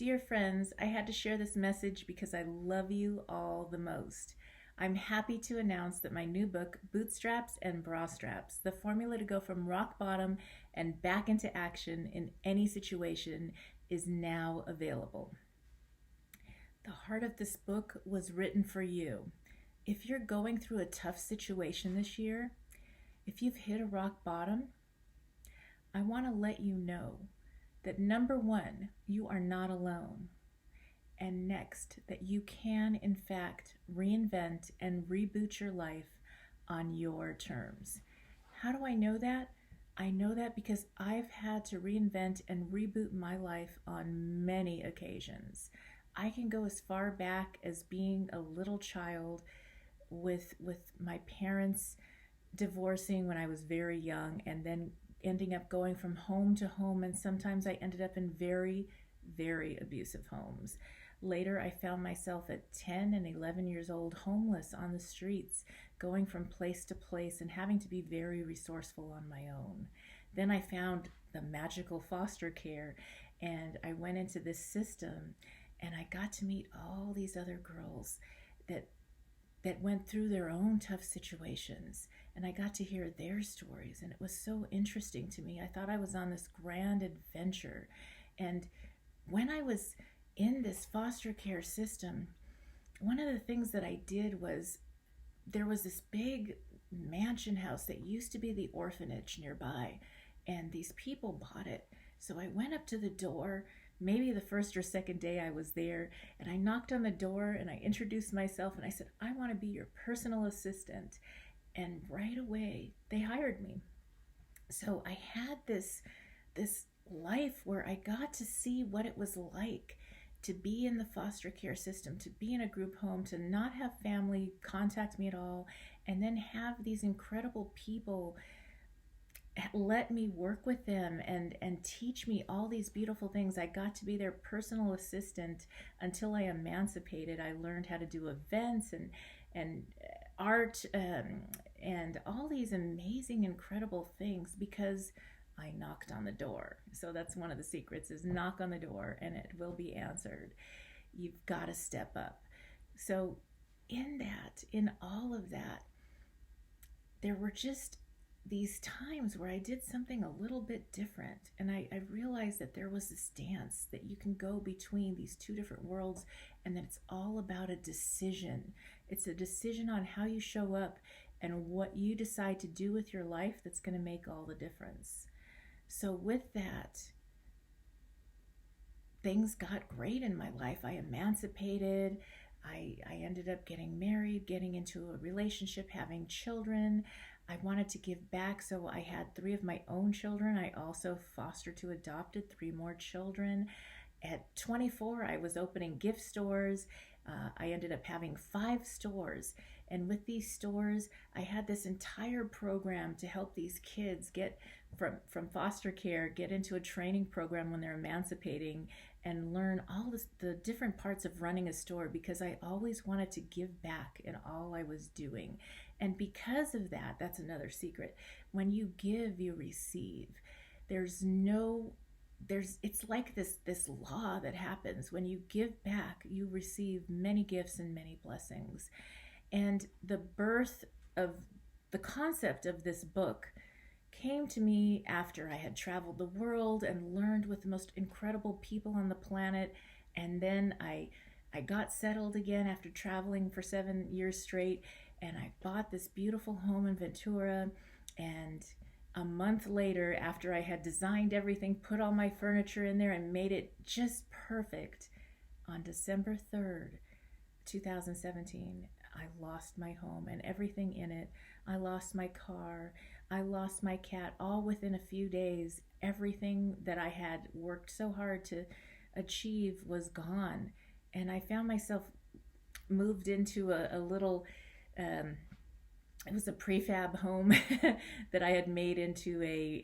Dear friends, I had to share this message because I love you all the most. I'm happy to announce that my new book, Bootstraps and Bra Straps, the formula to go from rock bottom and back into action in any situation, is now available. The heart of this book was written for you. If you're going through a tough situation this year, if you've hit a rock bottom, I want to let you know that number one, you are not alone. And next, that you can, in fact, reinvent and reboot your life on your terms. How do I know that? I know that because I've had to reinvent and reboot my life on many occasions. I can go as far back as being a little child with my parents divorcing when I was very young, and then ending up going from home to home, and sometimes I ended up in very, very abusive homes. Later, I found myself at 10 and 11 years old, homeless on the streets, going from place to place and having to be very resourceful on my own. Then I found the magical foster care, and I went into this system, and I got to meet all these other girls that went through their own tough situations, and I got to hear their stories, and it was so interesting to me. I thought I was on this grand adventure. And when I was in this foster care system, one of the things that I did was, there was this big mansion house that used to be the orphanage nearby, and these people bought it. So I went up to the door, maybe the first or second day I was there, and I knocked on the door and I introduced myself and I said, I want to be your personal assistant. And right away they hired me. So I had this life where I got to see what it was like to be in the foster care system, to be in a group home, to not have family contact me at all, and then have these incredible people let me work with them and teach me all these beautiful things. I got to be their personal assistant until I emancipated. I learned how to do events and art, and all these amazing, incredible things because I knocked on the door. So that's one of the secrets, is knock on the door and it will be answered. You've got to step up. So in all of that, there were just these times where I did something a little bit different, and I realized that there was this dance that you can go between these two different worlds, and that it's all about a decision. It's a decision on how you show up and what you decide to do with your life that's going to make all the difference. So with that, things got great in my life. I emancipated. I ended up getting married, getting into a relationship, having children. I wanted to give back, so I had 3 of my own children. I also fostered to adopted 3 more children. At 24, I was opening gift stores. I ended up having 5 stores. And with these stores, I had this entire program to help these kids get from foster care, get into a training program when they're emancipating, and learn all the different parts of running a store, because I always wanted to give back in all I was doing. And because of that, that's another secret. When you give, you receive. It's like this law that happens. When you give back, you receive many gifts and many blessings. And the birth of the concept of this book came to me after I had traveled the world and learned with the most incredible people on the planet. And then I got settled again after traveling for 7 years straight, and I bought this beautiful home in Ventura. And a month later, after I had designed everything, put all my furniture in there and made it just perfect, on December 3rd, 2017, I lost my home and everything in it. I lost my car. I lost my cat, all within a few days. Everything that I had worked so hard to achieve was gone. And I found myself moved into a little, it was a prefab home that I had made into a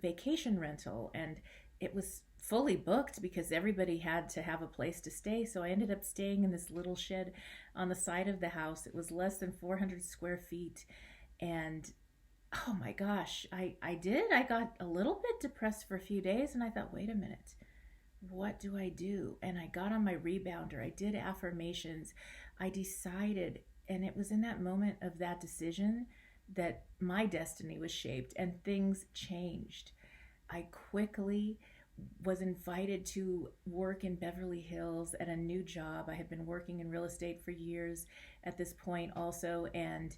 vacation rental. And it was fully booked because everybody had to have a place to stay. So I ended up staying in this little shed on the side of the house. It was less than 400 square feet. And oh my gosh, I got a little bit depressed for a few days, and I thought, wait a minute, what do I do? And I got on my rebounder. I did affirmations. I decided, and it was in that moment of that decision that my destiny was shaped and things changed. I quickly was invited to work in Beverly Hills at a new job. I had been working in real estate for years at this point, also, and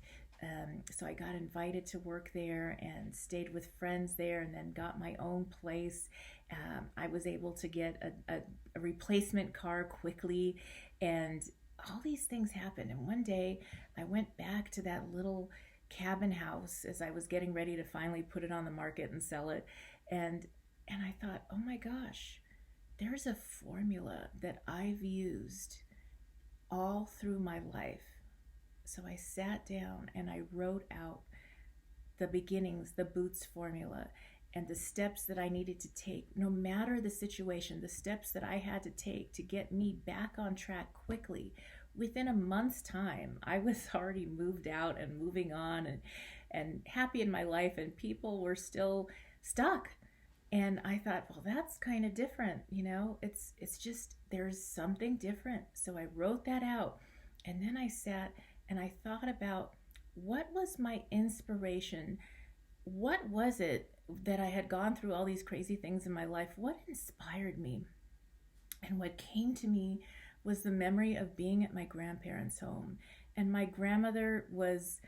so I got invited to work there and stayed with friends there, and then got my own place. I was able to get a replacement car quickly, and all these things happened. And one day I went back to that little cabin house as I was getting ready to finally put it on the market and sell it. And and I thought, "Oh my gosh, there's a formula that I've used all through my life." So I sat down and I wrote out the beginnings, the Boots formula, and the steps that I needed to take, no matter the situation, the steps that I had to take to get me back on track quickly. Within a month's time, I was already moved out and moving on, and happy in my life, and people were still stuck. And I thought, well, that's kind of different, it's just there's something different. So I wrote that out, and then I sat and I thought about what was my inspiration. What was it that I had gone through all these crazy things in my life? What inspired me? And what came to me was the memory of being at my grandparents' home. And my grandmother was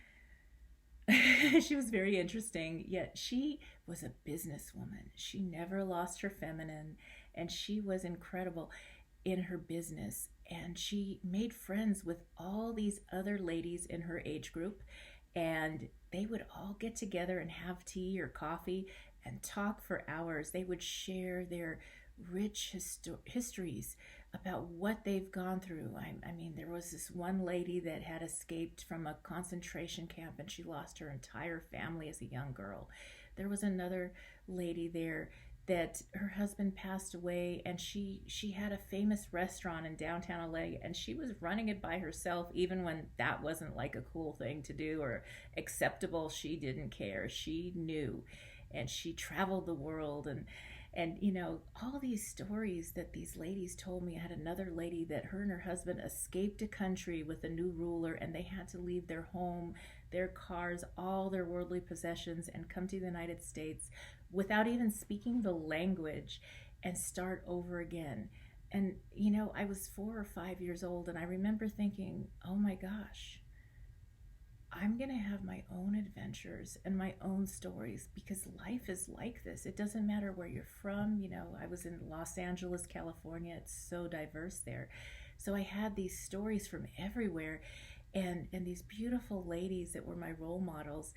she was very interesting, yet she was a businesswoman. She never lost her feminine, and she was incredible in her business. And she made friends with all these other ladies in her age group, and they would all get together and have tea or coffee and talk for hours. They would share their rich histories about what they've gone through. I mean, there was this one lady that had escaped from a concentration camp and she lost her entire family as a young girl. There was another lady there that her husband passed away, and she had a famous restaurant in downtown LA, and she was running it by herself even when that wasn't like a cool thing to do or acceptable. She didn't care. She knew, and she traveled the world. And all these stories that these ladies told me. I had another lady that her and her husband escaped a country with a new ruler, and they had to leave their home, their cars, all their worldly possessions, and come to the United States without even speaking the language and start over again. And I was 4 or 5 years old, and I remember thinking, oh my gosh, I'm going to have my own adventures and my own stories, because life is like this. It doesn't matter where you're from. I was in Los Angeles, California. It's so diverse there. So I had these stories from everywhere, and these beautiful ladies that were my role models.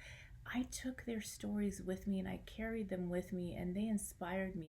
I took their stories with me and I carried them with me, and they inspired me.